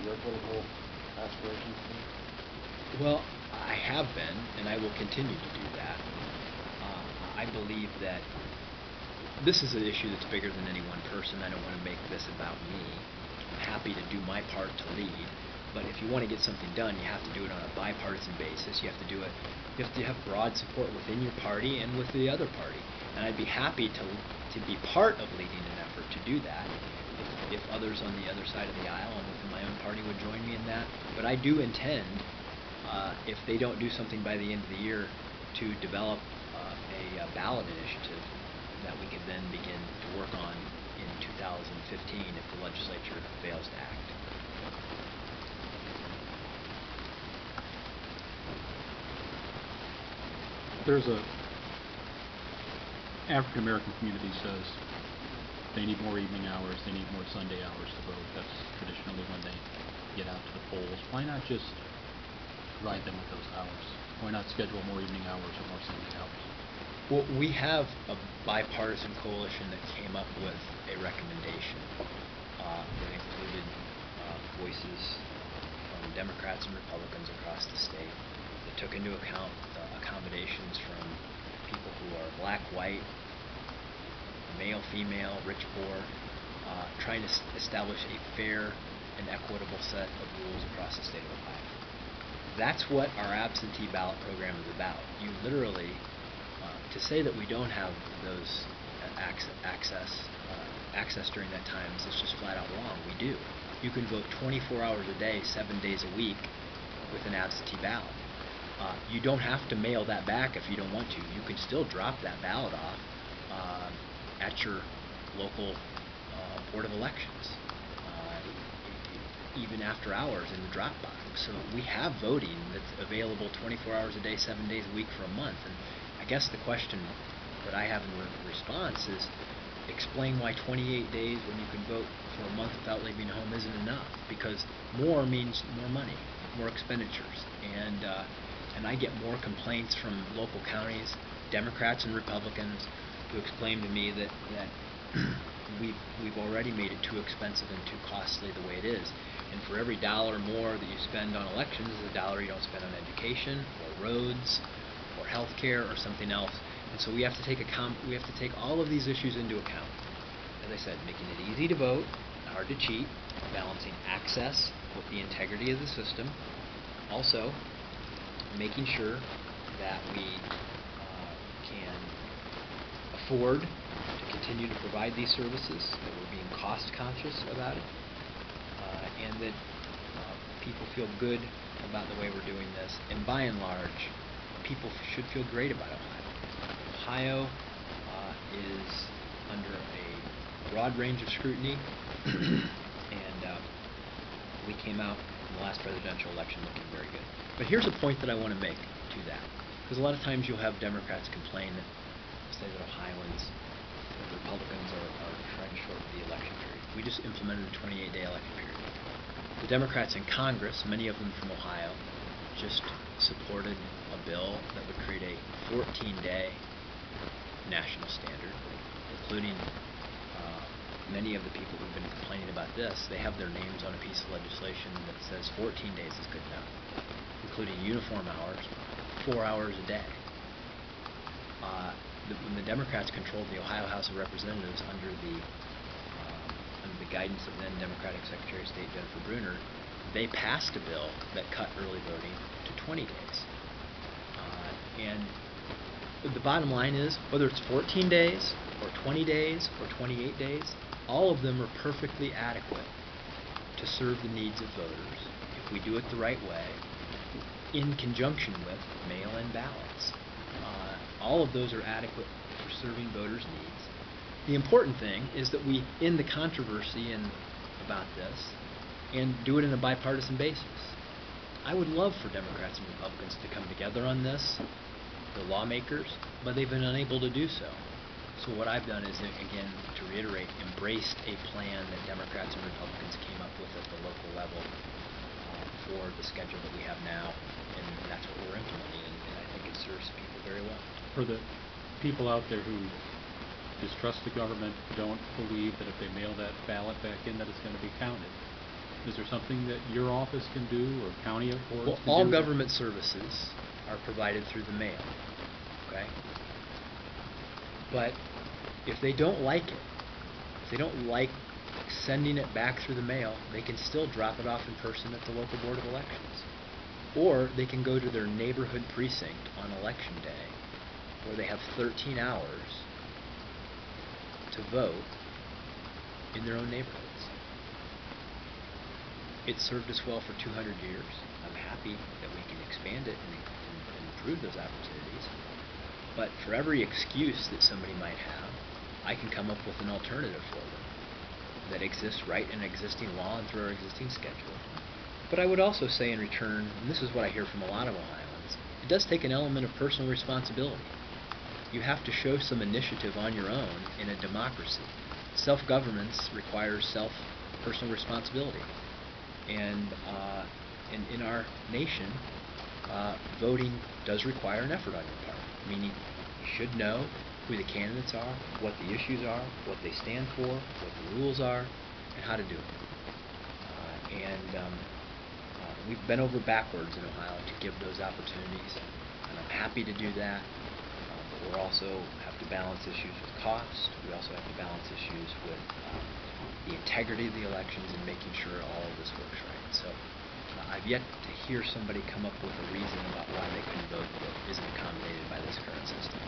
their political aspirations been? Well, I have been, and I will continue to do that. I believe that this is an issue that's bigger than any one person. I don't want to make this about me. I'm happy to do my part to lead, but if you want to get something done, you have to do it on a bipartisan basis. You have to have broad support within your party and with the other party. And I'd be happy to be part of leading an effort to do that if others on the other side of the aisle and within my own party would join me in that. But I do intend, if they don't do something by the end of the year, to develop a ballot initiative that we could then begin to work on in 2015 if the legislature fails to act. There's a African American community says they need more evening hours, they need more Sunday hours to vote. That's traditionally when they get out to the polls. Why not just provide them with those hours? Why not schedule more evening hours or more Sunday hours? Well, we have a bipartisan coalition that came up with a recommendation that included voices from Democrats and Republicans across the state that took into account accommodations from people who are black, white, male, female, rich, poor, trying to establish a fair and equitable set of rules across the state of Ohio. That's what our absentee ballot program is about. You literally, to say that we don't have those access during that time is just flat out wrong. We do. You can vote 24 hours a day, 7 days a week with an absentee ballot. You don't have to mail that back if you don't want to. You can still drop that ballot off at your local Board of Elections, even after hours in the drop box. So we have voting that's available 24 hours a day, 7 days a week for a month. And I guess the question that I have in response is, explain why 28 days when you can vote for a month without leaving home isn't enough, because more means more money, more expenditures, and I get more complaints from local counties, Democrats and Republicans, who explain to me that we've already made it too expensive and too costly the way it is, and for every dollar more that you spend on elections is a dollar you don't spend on education or roads or health care or something else. And so we have to take all of these issues into account. As I said, making it easy to vote, hard to cheat, balancing access with the integrity of the system, also making sure that we can afford to continue to provide these services, that we're being cost conscious about it, and that people feel good about the way we're doing this. And by and large, people should feel great about Ohio. Ohio is under a broad range of scrutiny, and we came out in the last presidential election looking very good. But here's a point that I want to make to that, because a lot of times you'll have Democrats complain that say that Ohioans, Republicans are trying to shorten the election period. We just implemented a 28-day election period. The Democrats in Congress, many of them from Ohio, just supported a bill that would create a 14-day national standard, including many of the people who've been complaining about this. They have their names on a piece of legislation that says 14 days is good enough, including uniform hours, 4 hours a day. When the Democrats controlled the Ohio House of Representatives under the guidance of then Democratic Secretary of State Jennifer Brunner, they passed a bill that cut early voting to 20 days. And the bottom line is, whether it's 14 days or 20 days or 28 days, all of them are perfectly adequate to serve the needs of voters if we do it the right way, in conjunction with mail-in ballots. All of those are adequate for serving voters' needs. The important thing is that we end the controversy about this and do it in a bipartisan basis. I would love for Democrats and Republicans to come together on this, the lawmakers, but they've been unable to do so. So what I've done is, again, to reiterate, embraced a plan that Democrats and Republicans came up with at the local level for the schedule that we have now, and that's what we're implementing, and I think it serves people very well. For the people out there who distrust the government, don't believe that if they mail that ballot back in that it's going to be counted, Is there something that your office can do or county boards Well, can do? all government services are provided through the mail, okay? But if they don't like it, if they don't like sending it back through the mail, they can still drop it off in person at the local board of elections. Or they can go to their neighborhood precinct on election day, where they have 13 hours to vote in their own neighborhoods. It served us well for 200 years. I'm happy that we can expand it and improve those opportunities. But for every excuse that somebody might have, I can come up with an alternative for them that exists right in existing law and through our existing schedule. But I would also say in return, and this is what I hear from a lot of Ohioans, it does take an element of personal responsibility. You have to show some initiative on your own in a democracy. Self-governance requires personal responsibility. And in our nation, voting does require an effort on your part, meaning you should know who the candidates are, what the issues are, what they stand for, what the rules are, and how to do it. We've bent over backwards in Ohio to give those opportunities, and I'm happy to do that. But we also have to balance issues with cost. We also have to balance issues with the integrity of the elections and making sure all of this works right. So I've yet to hear somebody come up with a reason about why they couldn't vote that isn't accommodated by this current system.